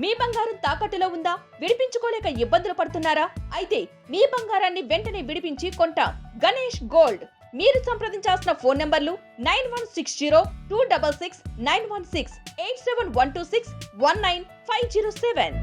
మీ బంగారం తాకట్టులో ఉందా? విడిపించుకోలేక ఇబ్బందులు పడుతున్నారా? అయితే మీ బంగారాన్ని వెంటనే విడిపించి కొంటాం. గణేష్ గోల్డ్. మీరు సంప్రదించాల్సిన ఫోన్ నంబర్లు 9160-266-916, 8712619507.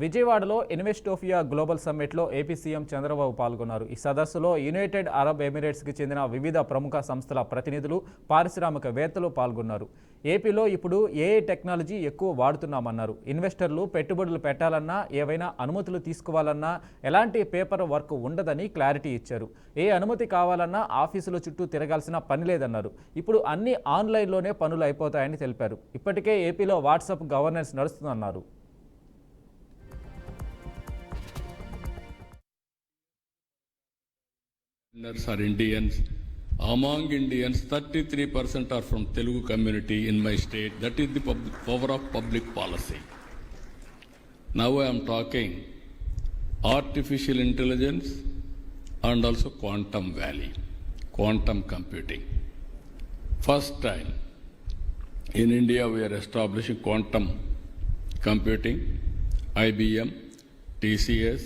విజయవాడలో ఇన్వెస్టోఫియా గ్లోబల్ సమ్మిట్లో ఏపీ సీఎం చంద్రబాబు పాల్గొన్నారు. ఈ సదస్సులో యునైటెడ్ అరబ్ ఎమిరేట్స్కి చెందిన వివిధ ప్రముఖ సంస్థల ప్రతినిధులు, పారిశ్రామికవేత్తలు పాల్గొన్నారు. ఏపీలో ఇప్పుడు ఏఐ టెక్నాలజీ ఎక్కువ వాడుతున్నామన్నారు. ఇన్వెస్టర్లు పెట్టుబడులు పెట్టాలన్నా, ఏవైనా అనుమతులు తీసుకోవాలన్నా ఎలాంటి పేపర్ వర్క్ ఉండదని క్లారిటీ ఇచ్చారు. ఏ అనుమతి కావాలన్నా ఆఫీసుల చుట్టూ తిరగాల్సిన పని లేదన్నారు. ఇప్పుడు అన్ని ఆన్లైన్లోనే పనులు అయిపోతాయని తెలిపారు. ఇప్పటికే ఏపీలో వాట్సాప్ గవర్నెన్స్ నడుస్తుందన్నారు. Are Indians. Among Indians, 33% are from Telugu community in my state. That is the power of public policy. Now I am talking artificial intelligence and also quantum valley, quantum computing. First time in India we are establishing quantum computing. IBM, TCS,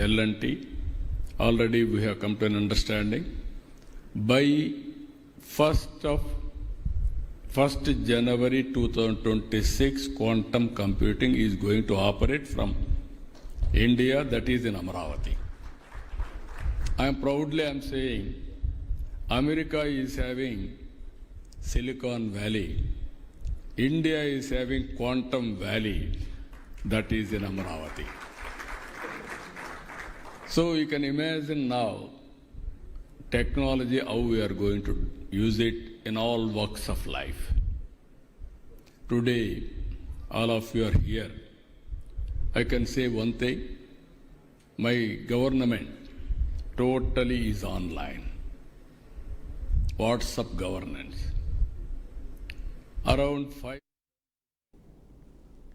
L&T. Already we have come to an understanding. By 1st January 2026, quantum computing is going to operate from India, that is in Amaravati. I am saying, America is having Silicon Valley. India is having Quantum Valley, that is in Amaravati. So you can imagine now technology, how we are going to use it in all walks of life. Today, all of you are here. I can say one thing, my government totally is online. WhatsApp governance. Around 5.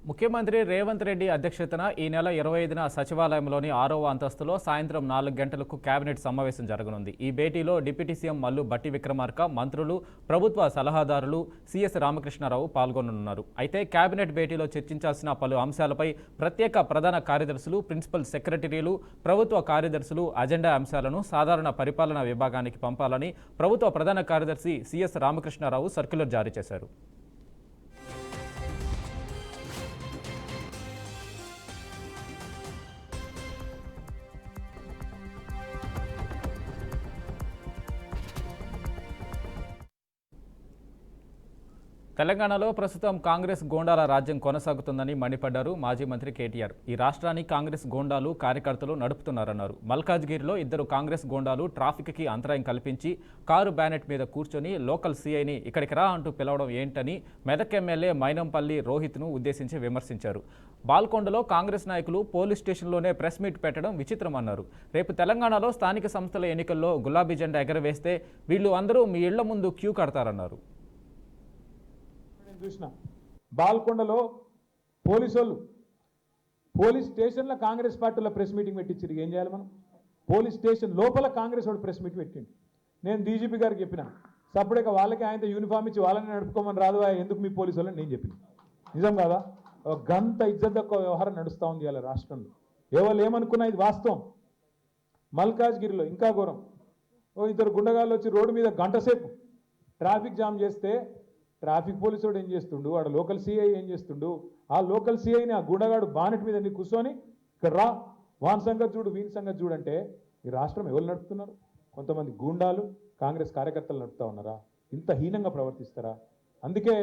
ముఖ్యమంత్రి రేవంత్ రెడ్డి అధ్యక్షతన ఈ నెల 25న సచివాలయంలోని 6వ అంతస్తులో సాయంత్రం 4 గంటలకు cabinet సమావేశం జరగనుంది. ఈ భేటీలో డిప్యూటీ సీఎం మల్లు భట్టి విక్రమార్క, మంత్రులు, ప్రభుత్వ సలహాదారులు, సిఎస్ రామకృష్ణారావు పాల్గొననున్నారు. అయితే కేబినెట్ భేటీలో చర్చించాల్సిన పలు అంశాలపై ప్రత్యేక ప్రధాన కార్యదర్శులు, ప్రిన్సిపల్ సెక్రటరీలు, ప్రభుత్వ కార్యదర్శులు అజెండా అంశాలను సాధారణ పరిపాలనా విభాగానికి పంపాలని ప్రభుత్వ ప్రధాన కార్యదర్శి సిఎస్ రామకృష్ణారావు సర్క్యులర్ జారీ చేశారు. తెలంగాణలో ప్రస్తుతం కాంగ్రెస్ గోండాల రాజ్యం కొనసాగుతుందని మండిపడ్డారు మాజీ మంత్రి కేటీఆర్. ఈ రాష్ట్రాన్ని కాంగ్రెస్ గోండాలు, కార్యకర్తలు నడుపుతున్నారన్నారు. మల్కాజ్గిరిలో 2 కాంగ్రెస్ గోండాలు ట్రాఫిక్కి అంతరాయం కల్పించి కారు బ్యానెట్ మీద కూర్చొని లోకల్ సీఐని ఇక్కడికి రా అంటూ పిలవడం ఏంటని మెదక్ ఎమ్మెల్యే మైనంపల్లి రోహిత్ను ఉద్దేశించి విమర్శించారు. బాల్కొండలో కాంగ్రెస్ నాయకులు పోలీస్ స్టేషన్లోనే ప్రెస్ మీట్ పెట్టడం విచిత్రమన్నారు. రేపు తెలంగాణలో స్థానిక సంస్థల ఎన్నికల్లో గులాబీ జెండా ఎగరవేస్తే వీళ్ళు అందరూ మీ ఇళ్ల ముందు క్యూ కడతారన్నారు. చూసిన బాల్కొండలో పోలీసు వాళ్ళు పోలీస్ స్టేషన్లో కాంగ్రెస్ పార్టీలో ప్రెస్ మీటింగ్ పెట్టించారు. ఏం చేయాలి మనం? పోలీస్ స్టేషన్ లోపల కాంగ్రెస్ వాడు ప్రెస్ మీట్ పెట్టిండు. నేను డీజీపీ గారికి చెప్పిన, సపరేట్గా వాళ్ళకి ఆయన యూనిఫామ్ ఇచ్చి వాళ్ళని నడుపుకోమని రాదు, ఎందుకు మీ పోలీసు వాళ్ళని నేను చెప్పిన. నిజం కాదా? ఒక గంత ఇజ్జత్ తక్కువ వ్యవహారం నడుస్తూ ఉంది ఇలా రాష్ట్రంలో. ఎవరు ఏమనుకున్నా ఇది వాస్తవం. మల్కాజ్గిరిలో ఇంకా ఘోరం. 2 గుండగాళ్ళు వచ్చి రోడ్డు మీద గంట సేపు ట్రాఫిక్ జామ్ చేస్తే ట్రాఫిక్ పోలీసు వాడు ఏం చేస్తుండు, వాడు లోకల్ సిఐ ఏం చేస్తుండు, ఆ లోకల్ సిఐని ఆ గుండగాడు బానెట్ మీద కూర్చొని ఇక్కడ రా, వాన్ సంగతి చూడు, వీని సంగతి చూడంటే ఈ రాష్ట్రం ఎవరు నడుపుతున్నారు? కొంతమంది గూండాలు, కాంగ్రెస్ కార్యకర్తలు నడుపుతా ఉన్నారా? ఇంత హీనంగా ప్రవర్తిస్తారా? అందుకే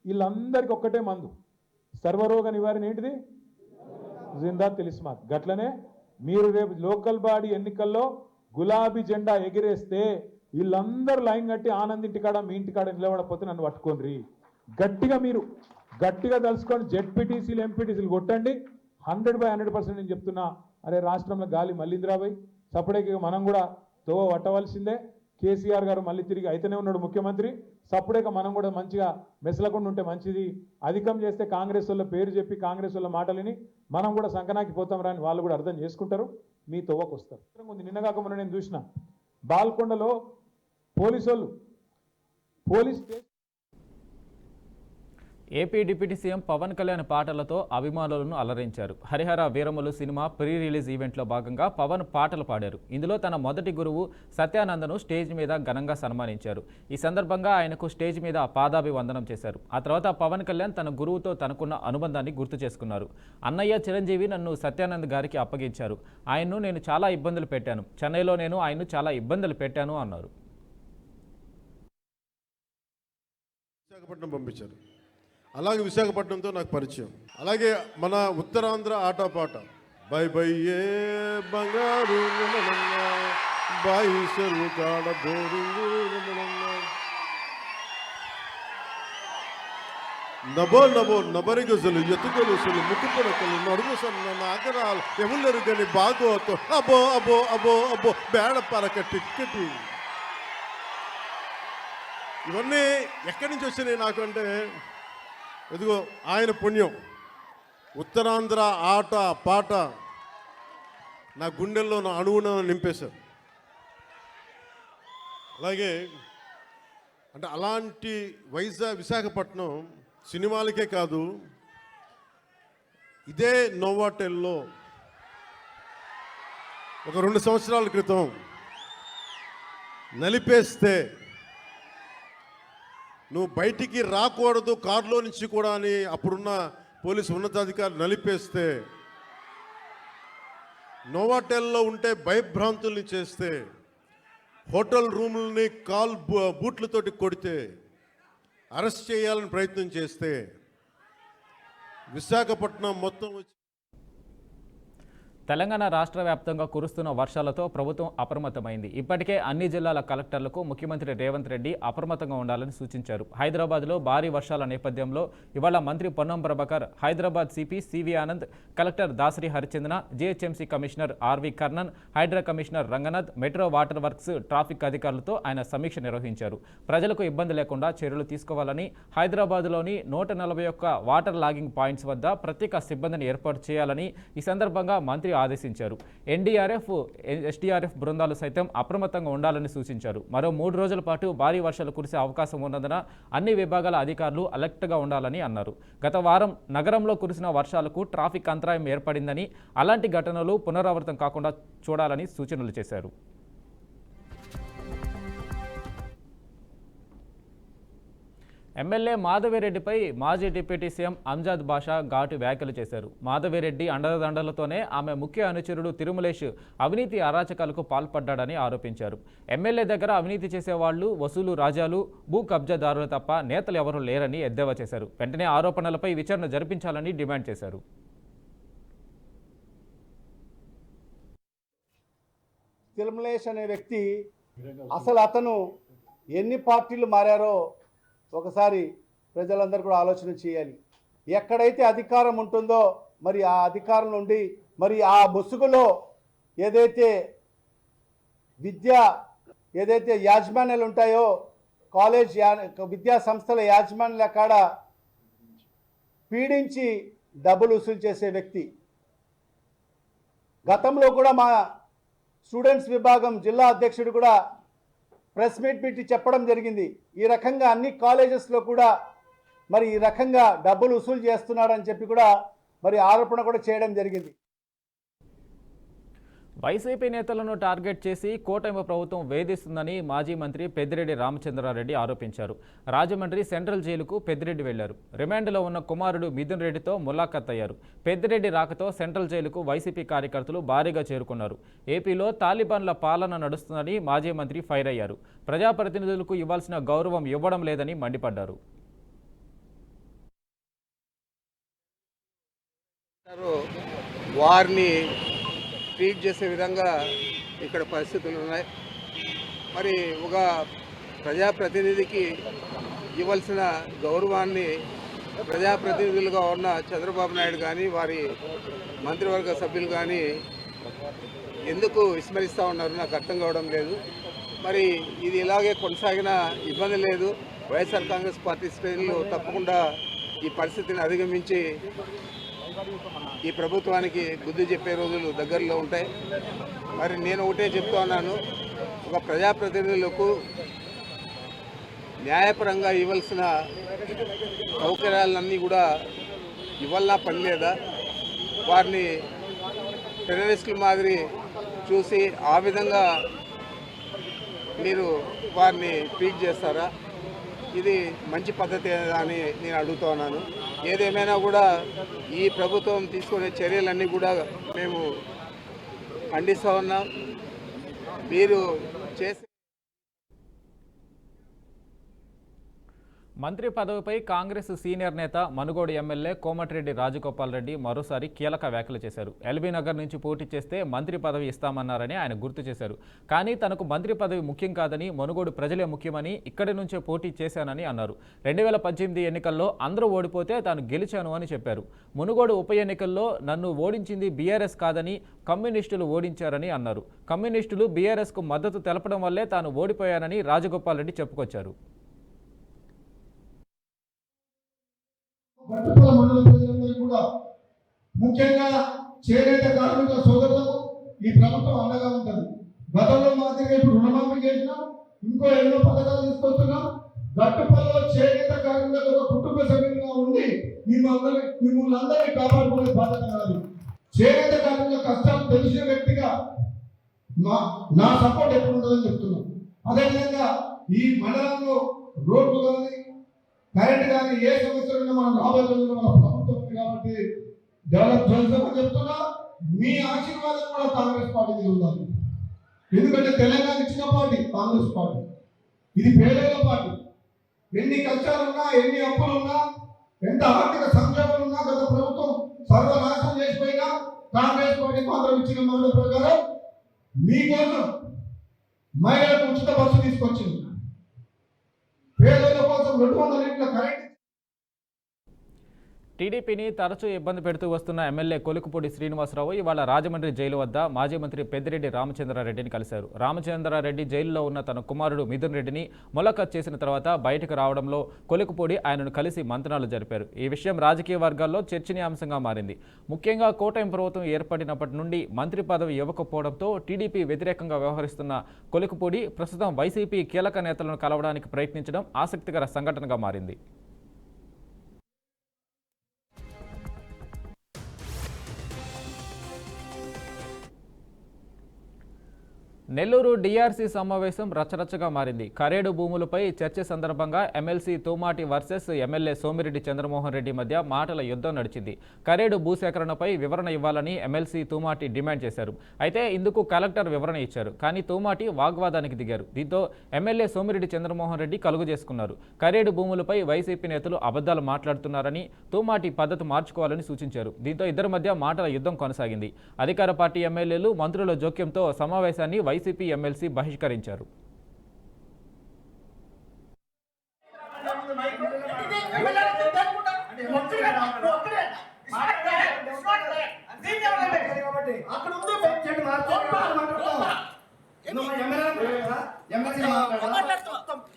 వీళ్ళందరికీ ఒక్కటే మందు, సర్వరోగ నివారణ ఏంటిది? జిందా తెలిస్మాత్. గట్లనే మీరు రేపు లోకల్ బాడీ ఎన్నికల్లో గులాబీ జెండా ఎగిరేస్తే వీళ్ళందరూ లైన్ కట్టి ఆనంద్ ఇంటికాడ, మీ ఇంటికాడ నిలబడకపోతే నన్ను పట్టుకోండి. గట్టిగా మీరు గట్టిగా తలుసుకొని జెడ్పీటీసీలు, ఎంపీటీసీలు కొట్టండి. 100% నేను చెప్తున్నా. అరే రాష్ట్రంలో గాలి మళ్ళీందిరాబాయ్, సపరేట్గా మనం కూడా తోవ పట్టవలసిందే. కేసీఆర్ గారు మళ్ళీ తిరిగి అయితేనే ఉన్నాడు ముఖ్యమంత్రి. సపరేట్గా మనం కూడా మంచిగా మెసలకుండా ఉంటే మంచిది. అధికం చేస్తే కాంగ్రెస్ వాళ్ళ పేరు చెప్పి కాంగ్రెస్ వాళ్ళ మాటలని మనం కూడా సంకనాకి పోతాం రాని వాళ్ళు కూడా అర్థం చేసుకుంటారు, మీ తోవకు వస్తారు. నిన్నగాక మొన్న నేను చూసిన బాల్కొండలో పోలీసు వాళ్ళు police AP deputy CM Pawan Kalyan పాటలతో అభిమానులను అలరించారు. హరిహర వీరములు సినిమా ప్రీ రిలీజ్ ఈవెంట్లో భాగంగా పవన్ పాటలు పాడారు. ఇందులో తన మొదటి గురువు సత్యానందను స్టేజ్ మీద ఘనంగా సన్మానించారు. ఈ సందర్భంగా ఆయనకు స్టేజ్ మీద పాదాభివందనం చేశారు. ఆ తర్వాత పవన్ కళ్యాణ్ తన గురువుతో తనకున్న అనుబంధాన్ని గుర్తు చేసుకున్నారు. అన్నయ్య చిరంజీవి నన్ను సత్యానంద్ గారికి అప్పగించారు. ఆయన్ను నేను చాలా ఇబ్బందులు పెట్టాను. చెన్నైలో నేను ఆయన్ను చాలా ఇబ్బందులు పెట్టాను అన్నారు. విశాఖపట్నం పంపించారు. అలాగే విశాఖపట్నంతో నాకు పరిచయం. అలాగే మన ఉత్తరాంధ్ర ఆటపాట బై బై ఏ బంగారు బాయి చెరువు కాడ బోరింగు నభో నభో నబరిగజలు ఎత్తుకొలుసులు ముక్కు పొడకలు నడుము సన్న నాగరాలు ఎవరు కానీ బాగోతో అబో అబో అబో అబో బేడ పరక టిక్కెట్. ఇవన్నీ ఎక్కడి నుంచి వచ్చినాయి నాకు అంటే, ఇదిగో ఆయన పుణ్యం. ఉత్తరాంధ్ర ఆట పాట నా గుండెల్లో నా అణువున నింపేశారు. అలాగే అంటే అలాంటి విశాఖపట్నం సినిమాలకే కాదు, ఇదే నోవాటెల్లో ఒక 2 సంవత్సరాల క్రితం నలిపేస్తే నువ్వు బయటికి రాకూడదు కారులో నుంచి కూడా అని అప్పుడున్న పోలీసు ఉన్నతాధికారులు నలిపేస్తే, నోవాటెల్లో ఉంటే భయభ్రాంతుల్ని చేస్తే, హోటల్ రూముల్ని బూట్లతోటి కొడితే, అరెస్ట్ చేయాలని ప్రయత్నం చేస్తే, విశాఖపట్నం మొత్తం తెలంగాణ రాష్ట్ర వ్యాప్తంగా కురుస్తున్న వర్షాలతో ప్రభుత్వం అప్రమత్తమైంది. ఇప్పటికే అన్ని జిల్లాల కలెక్టర్లకు ముఖ్యమంత్రి రేవంత్ రెడ్డి అప్రమత్తంగా ఉండాలని సూచించారు. హైదరాబాద్లో భారీ వర్షాల నేపథ్యంలో ఇవాళ మంత్రి Ponnam Prabhakar, Hyderabad CP CV Anand, collector Dasari Harichandana, GHMC commissioner RV Karnan, Hydraa commissioner Ranganath, metro water works traffic అధికారులతో ఆయన సమీక్ష నిర్వహించారు. ప్రజలకు ఇబ్బంది లేకుండా చర్యలు తీసుకోవాలని, హైదరాబాద్లోని 141 వాటర్ లాగింగ్ పాయింట్స్ వద్ద ప్రత్యేక సిబ్బందిని ఏర్పాటు చేయాలని ఈ సందర్భంగా మంత్రి ఆదేశించారు. ఎన్డీఆర్ఎఫ్, ఎస్డీఆర్ఎఫ్ బృందాలు సైతం అప్రమత్తంగా ఉండాలని సూచించారు. మరో 3 రోజుల పాటు భారీ వర్షాలు కురిసే అవకాశం ఉన్నందున అన్ని విభాగాల అధికారులు అలర్ట్గా ఉండాలని అన్నారు. గత వారం నగరంలో కురిసిన వర్షాలకు ట్రాఫిక్ అంతరాయం ఏర్పడిందని, అలాంటి ఘటనలు పునరావృతం కాకుండా చూడాలని సూచనలు చేశారు. ఎమ్మెల్యే మాధవిరెడ్డిపై మాజీ డిప్యూటీ సీఎం అంజాద్ బాషా ఘాటు వ్యాఖ్యలు చేశారు. మాధవిరెడ్డి అండదండలతోనే ఆమె ముఖ్య అనుచరుడు తిరుమలేష్ అవినీతి అరాచకాలకు పాల్పడ్డాడని ఆరోపించారు. ఎమ్మెల్యే దగ్గర అవినీతి చేసేవాళ్లు, వసూలు రాజాలు, భూ కబ్జాదారులు తప్ప నేతలు ఎవరూ లేరని ఎద్దేవా చేశారు. వెంటనే ఆరోపణలపై విచారణ జరిపించాలని డిమాండ్ చేశారు. తిరుమలేష్ అనే వ్యక్తి అసలు అతను ఎన్ని పార్టీలు మారారో ఒకసారి ప్రజలందరూ కూడా ఆలోచన చేయాలి. ఎక్కడైతే అధికారం ఉంటుందో మరి ఆ అధికారం నుండి మరి ఆ ముసుగులో ఏదైతే యాజమాన్యాలు ఉంటాయో, కాలేజ్ విద్యా సంస్థల యాజమాన్యాల కాడ పీడించి డబ్బులు వసూలు చేసే వ్యక్తి. గతంలో కూడా మా స్టూడెంట్స్ విభాగం జిల్లా అధ్యక్షుడు కూడా ప్రెస్ మీట్ పెట్టి చెప్పడం జరిగింది. ఈ రకంగా అన్ని కాలేజెస్లో కూడా మరి ఈ రకంగా డబ్బులు వసూలు చేస్తున్నాడని చెప్పి కూడా మరి ఆరోపణ కూడా చేయడం జరిగింది. వైసీపీ నేతలను టార్గెట్ చేసి కూటమి ప్రభుత్వం వేధిస్తుందని మాజీ మంత్రి పెద్దిరెడ్డి రామచంద్రారెడ్డి ఆరోపించారు. రాజమండ్రి సెంట్రల్ జైలుకు పెద్దిరెడ్డి వెళ్లారు. రిమాండ్లో ఉన్న కుమారుడు మిథున్ రెడ్డితో ములాఖత్ అయ్యారు. పెద్దిరెడ్డి రాకతో సెంట్రల్ జైలుకు వైసీపీ కార్యకర్తలు భారీగా చేరుకున్నారు. ఏపీలో తాలిబాన్ల పాలన నడుస్తుందని మాజీ మంత్రి ఫైర్ అయ్యారు. ప్రజాప్రతినిధులకు ఇవ్వాల్సిన గౌరవం ఇవ్వడం లేదని మండిపడ్డారు. వారిని ట్రీట్ చేసే విధంగా ఇక్కడ పరిస్థితులు ఉన్నాయి. మరి ఒక ప్రజాప్రతినిధికి ఇవ్వాల్సిన గౌరవాన్ని ప్రజాప్రతినిధులుగా ఉన్న చంద్రబాబు నాయుడు కానీ వారి మంత్రివర్గ సభ్యులు కానీ ఎందుకు విస్మరిస్తూ ఉన్నారు నాకు అర్థం కావడం లేదు. మరి ఇది ఇలాగే కొనసాగిన ఇబ్బంది లేదు. వైఎస్ఆర్ కాంగ్రెస్ పార్టీ శ్రేణులు తప్పకుండా ఈ పరిస్థితిని అధిగమించి ఈ ప్రభుత్వానికి బుద్ధి చెప్పే రోజులు దగ్గరలో ఉంటాయి. మరి నేను ఒకటే చెప్తా ఉన్నాను, ఒక ప్రజాప్రతినిధులకు న్యాయపరంగా ఇవ్వాల్సిన సౌకర్యాలన్నీ కూడా ఇవ్వాలన్నా పని లేదా? వారిని టెర్రరిస్టుల మాదిరి చూసి ఆ విధంగా మీరు వారిని ట్రీట్ చేస్తారా? ఇది మంచి పద్ధతి అని నేను అడుగుతా ఉన్నాను. ఏదేమైనా కూడా ఈ ప్రభుత్వం తీసుకునే చర్యలన్నీ కూడా మేము ఖండిస్తూ ఉన్నాం. మీరు చేసే మంత్రి పదవిపై కాంగ్రెస్ సీనియర్ నేత మనుగోడు ఎమ్మెల్యే కోమటిరెడ్డి రాజగోపాల్ రెడ్డి మరోసారి కీలక వ్యాఖ్యలు చేశారు. ఎల్బీ నగర్ నుంచి పోటీ చేస్తే మంత్రి పదవి ఇస్తామన్నారని ఆయన గుర్తు చేశారు. కానీ తనకు మంత్రి పదవి ముఖ్యం కాదని, మనుగోడు ప్రజలే ముఖ్యమని ఇక్కడి నుంచే పోటీ చేశానని అన్నారు. 2018 ఎన్నికల్లో అందరూ ఓడిపోతే తాను గెలిచాను అని చెప్పారు. మునుగోడు ఉప ఎన్నికల్లో నన్ను ఓడించింది బీఆర్ఎస్ కాదని కమ్యూనిస్టులు ఓడించారని అన్నారు. కమ్యూనిస్టులు బీఆర్ఎస్కు మద్దతు తెలపడం వల్లే తాను ఓడిపోయానని రాజగోపాల్ రెడ్డి చెప్పుకొచ్చారు. గట్టుపల్ల మండల ప్రజలందరూ కూడా, ముఖ్యంగా చేనేత కార్మిక సోదరులకు ఈ ప్రభుత్వం అండగా ఉంటుంది. గతంలో మాదిరిగా ఇప్పుడు రుణమాఫీ చేసినాం, ఇంకో ఎన్నో పథకాలు తీసుకొస్తున్నాం. గట్టుపల్లిలో చేనేత కార్మికులకు ఒక కుటుంబ సభ్యులుగా ఉండి మిమ్మల్ని అందరినీ కాపాడుకునే బాధ్యత నాది. చేనేత కార్మికుల కష్టాలు తెలిసిన వ్యక్తిగా నా సపోర్ట్ ఎప్పుడు ఉంటుందని చెప్తున్నాం. అదేవిధంగా ఈ మండలంలో రోడ్లు కానీ కరెంట్ కానీ ఏ సమస్యలు మనం రాబోయే రోజుల్లో మన ప్రభుత్వం ఉంది కాబట్టి డెవలప్ చేస్తామని చెప్తున్నా. మీ ఆశీర్వాదం కూడా కాంగ్రెస్ పార్టీకి ఉండాలి. ఎందుకంటే తెలంగాణ ఇచ్చిన పార్టీ కాంగ్రెస్ పార్టీ, ఇది పేదల పార్టీ. ఎన్ని కష్టాలున్నా, ఎన్ని అప్పులున్నా, ఎంత ఆర్థిక సంక్షోభాలు ఉన్నా, గత ప్రభుత్వం సర్వనాశనం చేసిపోయినా కాంగ్రెస్ పార్టీ మాత్రం ఇచ్చిన మాట ప్రకారం మీకోసం మహిళలకు ఉచిత బస్సు తీసుకొచ్చింది. పేదల కోసం 200 యూనిట్ల కరెంట్. టీడీపీని తరచూ ఇబ్బంది పెడుతూ వస్తున్న ఎమ్మెల్యే కొలుకుపూడి శ్రీనివాసరావు ఇవాళ రాజమండ్రి జైలు వద్ద మాజీ మంత్రి పెద్దిరెడ్డి రామచంద్రారెడ్డిని కలిశారు. రామచంద్రారెడ్డి జైలులో ఉన్న తన కుమారుడు మిథున్ రెడ్డిని ములాఖత్ చేసిన తర్వాత బయటకు రావడంలో కొలుకుపూడి ఆయనను కలిసి మంతనాలు జరిపారు. ఈ విషయం రాజకీయ వర్గాల్లో చర్చనీయాంశంగా మారింది. ముఖ్యంగా కూటమి ప్రభుత్వం ఏర్పడినప్పటి నుండి మంత్రి పదవి ఇవ్వకపోవడంతో టీడీపీ వ్యతిరేకంగా వ్యవహరిస్తున్న కొలుకుపూడి ప్రస్తుతం వైసీపీ కీలక నేతలను కలవడానికి ప్రయత్నించడం ఆసక్తికర సంఘటనగా మారింది. నెల్లూరు డీఆర్సీ సమావేశం రచ్చరచ్చగా మారింది. కరేడు భూములపై చర్చ సందర్భంగా MLC Tomati versus MLA Somireddy Chandramohan Reddy మధ్య మాటల యుద్ధం నడిచింది. కరేడు భూసేకరణపై వివరణ ఇవ్వాలని ఎమ్మెల్సీ తోమాటి డిమాండ్ చేశారు. అయితే ఇందుకు కలెక్టర్ వివరణ ఇచ్చారు. కానీ తోమాటి వాగ్వాదానికి దిగారు. దీంతో ఎమ్మెల్యే సోమిరెడ్డి చంద్రమోహన్ రెడ్డి కలుగు చేసుకున్నారు. కరేడు భూములపై వైసీపీ నేతలు అబద్ధాలు మాట్లాడుతున్నారని, తోమాటి పద్ధతి మార్చుకోవాలని సూచించారు. దీంతో ఇద్దరి మధ్య మాటల యుద్ధం కొనసాగింది. అధికార పార్టీ ఎమ్మెల్యేలు, మంత్రుల జోక్యంతో సమావేశాన్ని వైసీపీ ఎమ్మెల్సీ బహిష్కరించారు.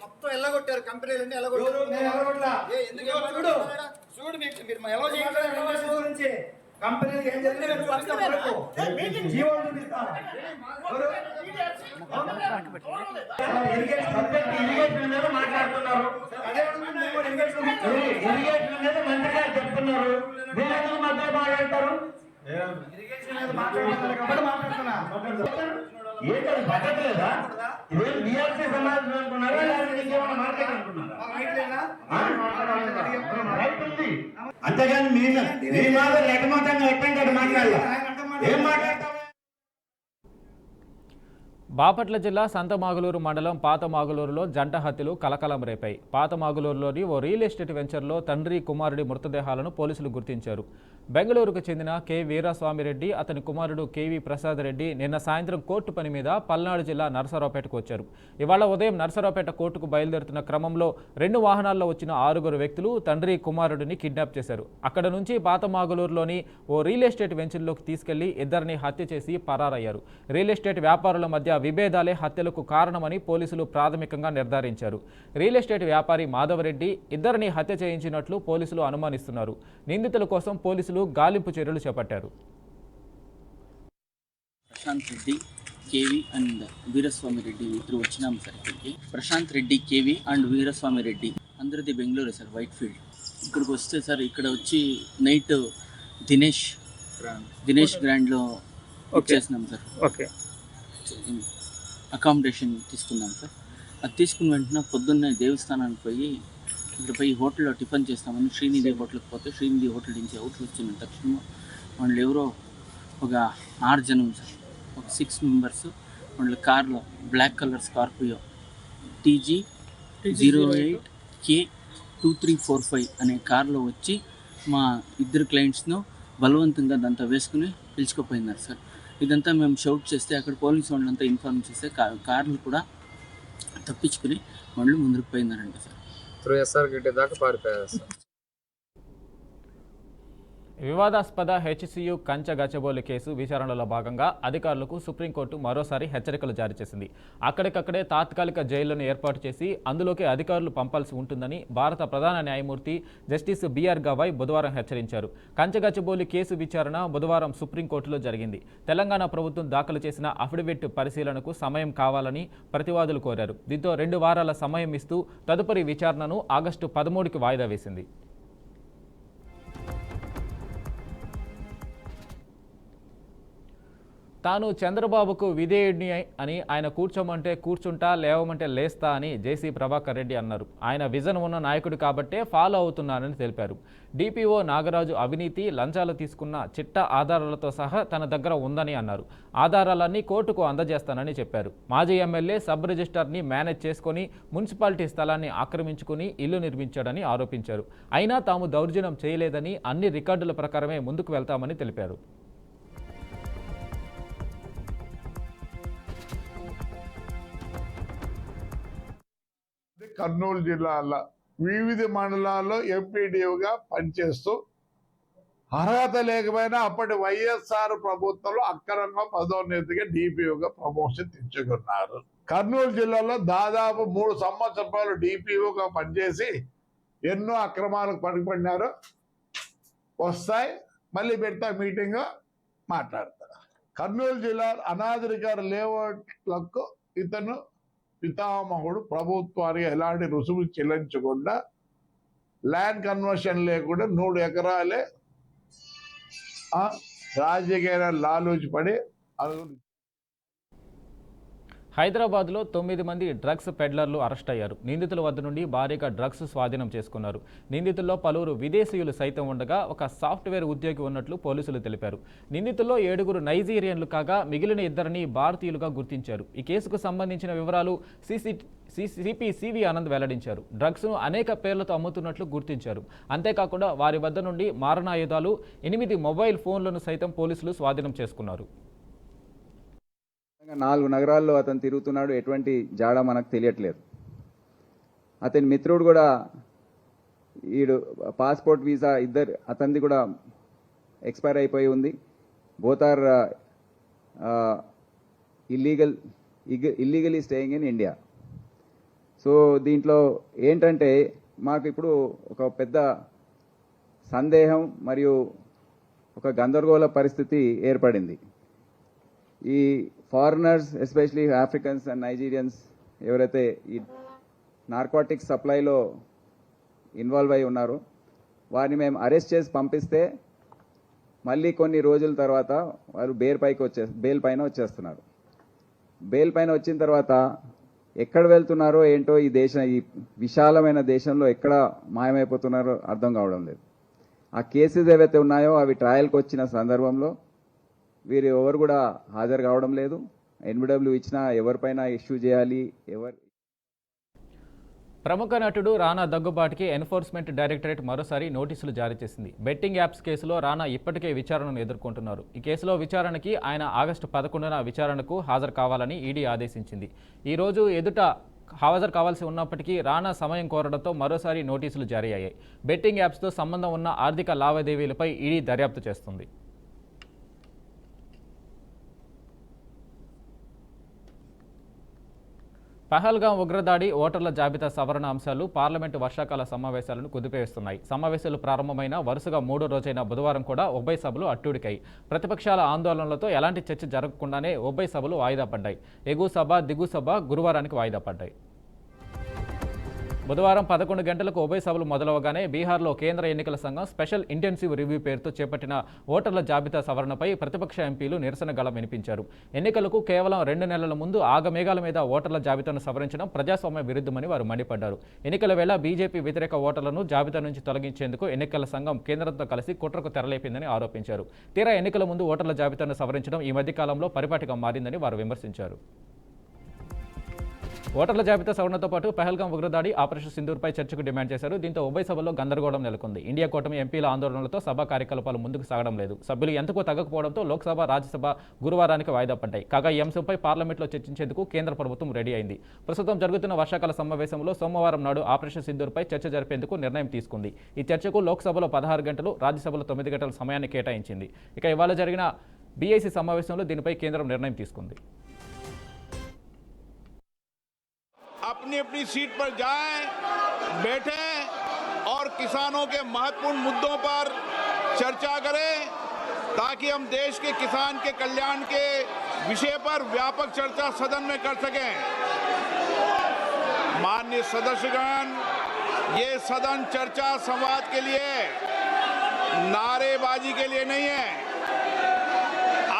మొత్తం ఎల్లగొట్టారు, కంపెనీలన్నీ ఎల్లగొట్టారు. చూడు మీరు ఎలా చేయాలి కంపెనీకి ఏం జరిగింది జీవో చూపిస్తాను. మాట్లాడుతున్నారు, ఇరిగేషన్ అనేది మంత్రి గారు చెప్తున్నారు, మీరు మధ్య మాట్లాడతారు. ఇరిగేషన్ అనేది మాట్లాడుతున్నారు కాబట్టి మాట్లాడుతున్నా. ఏంటది పద్ధతి లేదా? ఇదేం బీఆర్సీ సమాజం అనుకున్నారా, లేకపోతే ఇంకేమైనా మార్కెట్ అనుకున్నారా? అంతేగాని మీ మాత్రం ఎటమాటంగా ఎట్టంగా మాట్లాడాలి. ఏం మాట్లాడతావు? బాపట్ల జిల్లా సంతమాగులూరు మండలం పాతమాగులూరులో జంట హత్యలు కలకలం రేపాయి. పాతమాగులూరులోని ఓ రియల్ ఎస్టేట్ వెంచర్లో తండ్రి కుమారుడి మృతదేహాలను పోలీసులు గుర్తించారు. బెంగళూరుకు చెందిన కె వీరాస్వామిరెడ్డి, అతని కుమారుడు కెవి ప్రసాద్ రెడ్డి నిన్న సాయంత్రం కోర్టు పని మీద పల్నాడు జిల్లా నరసరావుపేటకు వచ్చారు. ఇవాళ ఉదయం నరసరావుపేట కోర్టుకు బయలుదేరుతున్న క్రమంలో 2 వాహనాల్లో వచ్చిన 6 వ్యక్తులు తండ్రి కుమారుడిని కిడ్నాప్ చేశారు. అక్కడ నుంచి పాతమాగులూరులోని ఓ రియల్ ఎస్టేట్ వెంచర్లోకి తీసుకెళ్లి ఇద్దరిని హత్య చేసి పరారయ్యారు. రియల్ ఎస్టేట్ వ్యాపారుల మధ్య విభేదాలే హత్యలకు కారణమని పోలీసులు ప్రాథమికంగా నిర్ధారించారు. రియల్ ఎస్టేట్ వ్యాపారి మాధవరెడ్డి ఇద్దరిని హత్య చేయించినట్లు పోలీసులు అనుమానిస్తున్నారు. నిందితుల కోసం పోలీసులు గాలింపు చర్యలు చేపట్టారు. ప్రశాంత్ రెడ్డి, కేవి అండ్ వీరస్వామి రెడ్డి ఇద్దరు వచ్చినాము సార్ ఇక్కడికి. ప్రశాంత్ రెడ్డి, కేవి అండ్ వీరస్వామి రెడ్డి అందరిది బెంగళూరు సార్, వైట్ ఫీల్డ్. ఇక్కడికి వస్తే సార్ ఇక్కడ వచ్చి నైట్ దినేష్ గ్రాండ్లో వచ్చేసినాం సార్. ఓకే, అకామిడేషన్ తీసుకున్నాం సార్. అది తీసుకున్న వెంటనే పొద్దున్నే దేవస్థానానికి పోయి ఇక్కడ పోయి హోటల్లో టిఫిన్ చేస్తామని శ్రీనిధి హోటల్కి పోతే శ్రీనిధి హోటల్ నుంచి అవుట్ వచ్చిన తక్షణ వాళ్ళు ఎవరో ఒక 6 జనం సార్, ఒక 6 మెంబర్స్ వాళ్ళ కార్లో black colour Scorpio TG 08K2345 అనే కార్లో వచ్చి మా 2 క్లయింట్స్ను బలవంతంగా దాంతో వేసుకుని పిలుచుకుపోయినారు సార్. ఇదంతా మేము షౌట్ చేస్తే అక్కడ పోలీసు వాళ్ళంతా ఇన్ఫార్మ్ చేస్తే కార్లు కూడా తప్పించుకుని వాళ్ళు ముందుకు పోయినారంట సార్. దాకా పారిపోయారు సార్. వివాదాస్పద HCU కంచె గచ్చబౌలి కేసు విచారణలో భాగంగా అధికారులకు సుప్రీంకోర్టు మరోసారి హెచ్చరికలు జారీ చేసింది. అక్కడికక్కడే తాత్కాలిక జైళ్లను ఏర్పాటు చేసి అందులోకి అధికారులు పంపాల్సి ఉంటుందని భారత ప్రధాన న్యాయమూర్తి జస్టిస్ BR గవాయ్ బుధవారం హెచ్చరించారు. కంచె గచ్చబౌలి కేసు విచారణ బుధవారం సుప్రీంకోర్టులో జరిగింది. తెలంగాణ ప్రభుత్వం దాఖలు చేసిన అఫిడవిట్ పరిశీలనకు సమయం కావాలని ప్రతివాదులు కోరారు. దీంతో 2 వారాల సమయం ఇస్తూ తదుపరి విచారణను ఆగస్టు 13కి వాయిదా వేసింది. తాను చంద్రబాబుకు విధేయుడిని అని ఆయన కూర్చోమంటే కూర్చుంటా, లేవమంటే లేస్తా అని జేసీ ప్రభాకర్ రెడ్డి అన్నారు. ఆయన విజన్ ఉన్న నాయకుడు కాబట్టే ఫాలో అవుతున్నానని తెలిపారు. DPO నాగరాజు అవినీతి, లంచాలు తీసుకున్న చిట్ట ఆధారాలతో సహా తన దగ్గర ఉందని అన్నారు. ఆధారాలన్నీ కోర్టుకు అందజేస్తానని చెప్పారు. మాజీ ఎమ్మెల్యే సబ్ రిజిస్ట్రార్ని మేనేజ్ చేసుకుని మున్సిపాలిటీ స్థలాన్ని ఆక్రమించుకుని ఇల్లు నిర్మించాడని ఆరోపించారు. అయినా తాము దౌర్జన్యం చేయలేదని, అన్ని రికార్డుల ప్రకారమే ముందుకు వెళ్తామని తెలిపారు. కర్నూలు జిల్లాలో వివిధ మండలాల్లో ఎంపీడీఓగా పనిచేస్తూ అర్హత లేకపోయినా అప్పటి వైఎస్ఆర్ ప్రభుత్వంలో అక్రమంగా పదోన్నతిగా DPOగా ప్రమోషన్ తెచ్చుకున్నారు. కర్నూలు జిల్లాలో దాదాపు 3 సంవత్సరాలు DPOగా పనిచేసి ఎన్నో అక్రమాలకు పడిపడినారు. వస్తాయి, మళ్ళీ పెడతా మీటింగ్ మాట్లాడతారు. కర్నూలు జిల్లా అనాథరికార లేఅవుట్లకు ఇతను పితామహుడు. ప్రభుత్వానికి ఎలాంటి రుసుము చెల్లించకుండా ల్యాండ్ కన్వర్షన్ లేకుండా 3 ఎకరాలే రాజకీయ లాలూచి పడి హైదరాబాద్లో 9 మంది డ్రగ్స్ పెడ్లర్లు అరెస్ట్ అయ్యారు. నిందితుల వద్ద నుండి భారీగా డ్రగ్స్ స్వాధీనం చేసుకున్నారు. నిందితుల్లో పలువురు విదేశీయులు సైతం ఉండగా ఒక సాఫ్ట్వేర్ ఉద్యోగి ఉన్నట్లు పోలీసులు తెలిపారు. నిందితుల్లో 7 నైజీరియన్లు కాగా మిగిలిన 2 భారతీయులుగా గుర్తించారు. ఈ కేసుకు సంబంధించిన వివరాలు సిపి సివి ఆనంద్ వెల్లడించారు. డ్రగ్స్ను అనేక పేర్లతో అమ్ముతున్నట్లు గుర్తించారు. అంతేకాకుండా వారి వద్ద నుండి మారణాయుధాలు, 8 మొబైల్ ఫోన్లను సైతం పోలీసులు స్వాధీనం చేసుకున్నారు. 4 నగరాల్లో అతను తిరుగుతున్నాడు. ఎటువంటి జాడ మనకు తెలియట్లేదు. అతని మిత్రుడు కూడా ఈడు పాస్పోర్ట్ వీసా అతనిది కూడా ఎక్స్పైర్ అయిపోయి ఉంది. Both are illegally staying in India. So దీంట్లో ఏంటంటే మాకు ఇప్పుడు ఒక పెద్ద సందేహం మరియు ఒక గందరగోళ పరిస్థితి ఏర్పడింది. ఈ foreigners, especially Africans and Nigerians ఎవరైతే ఈ నార్కోటిక్స్ సప్లైలో ఇన్వాల్వ్ అయి ఉన్నారో వారిని మేము అరెస్ట్ చేసి పంపిస్తే మళ్ళీ కొన్ని రోజుల తర్వాత వారు బెయిల్ పైన వచ్చేస్తున్నారు. బెయిల్ పైన వచ్చిన తర్వాత ఎక్కడ వెళ్తున్నారో ఏంటో ఈ విశాలమైన దేశంలో ఎక్కడ మాయమైపోతున్నారో అర్థం కావడం లేదు. ఆ కేసెస్ ఏవైతే ఉన్నాయో అవి ట్రయల్కి వచ్చిన సందర్భంలో వీరు ఎవరు కూడా హాజరు కావడం లేదు. NBW ఇచ్చినా ఎవరిపైన ఇష్యూ చేయాలి ప్రముఖ నటుడు రానా దగ్గుబాటికి ఎన్ఫోర్స్మెంట్ డైరెక్టరేట్ మరోసారి నోటీసులు జారీ చేసింది. బెట్టింగ్ యాప్స్ కేసులో రానా ఇప్పటికే విచారణను ఎదుర్కొంటున్నారు. ఈ కేసులో విచారణకి ఆయన ఆగస్టు 11న విచారణకు హాజరు కావాలని ఈడీ ఆదేశించింది. ఈ రోజు ఎదుట హాజరు కావాల్సి ఉన్నప్పటికీ రానా సమయం కోరడంతో మరోసారి నోటీసులు జారీ అయ్యాయి. బెట్టింగ్ యాప్స్తో సంబంధం ఉన్న ఆర్థిక లావాదేవీలపై ఈడీ దర్యాప్తు చేస్తుంది. పహల్గాం ఉగ్రదాడి, ఓటర్ల జాబితా సవరణ అంశాలు పార్లమెంటు వర్షాకాల సమావేశాలను కుదిపేస్తున్నాయి. సమావేశాలు ప్రారంభమైన వరుసగా 3వ రోజైన బుధవారం కూడా ఉభయ సభలు అట్టుడికాయి. ప్రతిపక్షాల ఆందోళనలతో ఎలాంటి చర్చ జరగకుండానే ఉభయ సభలు వాయిదా పడ్డాయి. ఎగువ సభ, దిగువ సభ గురువారానికి వాయిదా పడ్డాయి. బుధవారం 11 గంటలకు ఉభయ సభలు మొదలవగానే బీహార్లో కేంద్ర ఎన్నికల సంఘం స్పెషల్ ఇంటెన్సివ్ రివ్యూ పేరుతో చేపట్టిన ఓటర్ల జాబితా సవరణపై ప్రతిపక్ష ఎంపీలు నిరసన గళం వినిపించారు. ఎన్నికలకు కేవలం 2 నెలల ముందు ఆగమేఘాల మీద ఓటర్ల జాబితాను సవరించడం ప్రజాస్వామ్య విరుద్ధమని వారు మండిపడ్డారు. ఎన్నికల వేళ బీజేపీ వ్యతిరేక ఓటర్లను జాబితా నుంచి తొలగించేందుకు ఎన్నికల సంఘం కేంద్రంతో కలిసి కుట్రకు తెరలేపిందని ఆరోపించారు. తీరా ఎన్నికల ముందు ఓటర్ల జాబితాను సవరించడం ఈ మధ్య కాలంలో పరిపాటిగా మారిందని వారు విమర్శించారు. ఓటర్ల జాబితా సవరణతో పాటు పహల్గాం ఉగ్రదాడి, ఆపరేషన్ సింధూర్పై చర్చకు డిమాండ్ చేశారు. దీంతో ఉభయ సభల్లో గందరగోళం నెలకొంది. ఇండియా కూటమి ఎంపీల ఆందోళనలతో సభా కార్యకలాపాలు ముందుకు సాగడం లేదు. సభ్యులు ఎంతకు తగ్గకపోవడంతో లోక్సభ, రాజ్యసభ గురువారానికి వాయిదా పడ్డాయి. కాగా ఈ అంశంపై పార్లమెంట్లో చర్చించేందుకు కేంద్ర ప్రభుత్వం రెడీ అయింది. ప్రస్తుతం జరుగుతున్న వర్షాకాల సమావేశంలో సోమవారం నాడు ఆపరేషన్ సింధూర్పై చర్చ జరిపేందుకు నిర్ణయం తీసుకుంది. ఈ చర్చకు లోక్సభలో 16 గంటలు, రాజ్యసభలో 9 గంటల సమయాన్ని కేటాయించింది. ఇక ఇవాళ జరిగిన బీఐసీ సమావేశంలో దీనిపై కేంద్రం నిర్ణయం తీసుకుంది. अपनी अपनी सीट पर जाएं, बैठें और किसानों के महत्वपूर्ण मुद्दों पर चर्चा करें ताकि हम देश के किसान के कल्याण के विषय पर व्यापक चर्चा सदन में कर सकें। माननीय सदस्यगण, ये सदन चर्चा संवाद के लिए, नारेबाजी के लिए नहीं है।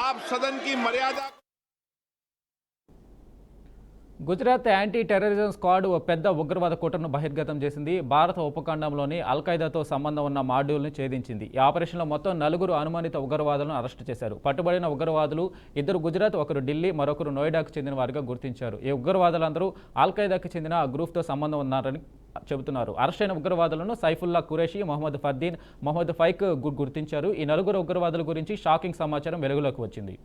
आप सदन की मर्यादा గుజరాత్ యాంటీ టెర్రరిజం స్క్వాడ్ ఓ పెద్ద ఉగ్రవాద కుట్రను బహిర్గతం చేసింది. భారత ఉపఖండంలోని అల్ఖైదాతో సంబంధం ఉన్న మాడ్యూల్ని ఛేదించింది. ఈ ఆపరేషన్లో మొత్తం 4 అనుమానిత ఉగ్రవాదులను అరెస్టు చేశారు. పట్టుబడిన ఉగ్రవాదులు 2 గుజరాత్, 1 ఢిల్లీ, మరొకరు నోయిడాకు చెందిన వారిగా గుర్తించారు. ఈ ఉగ్రవాదులందరూ అల్ఖైదాకి చెందిన గ్రూప్తో సంబంధం ఉన్నారని చెబుతున్నారు. అరెస్ట్ అయిన ఉగ్రవాదులను సైఫుల్లా ఖురేషి, మొహమ్మద్ ఫర్దీన్, మొహమ్మద్ ఫైక్ గుర్తించారు. ఈ 4 ఉగ్రవాదుల గురించి షాకింగ్ సమాచారం వెలుగులోకి వచ్చింది.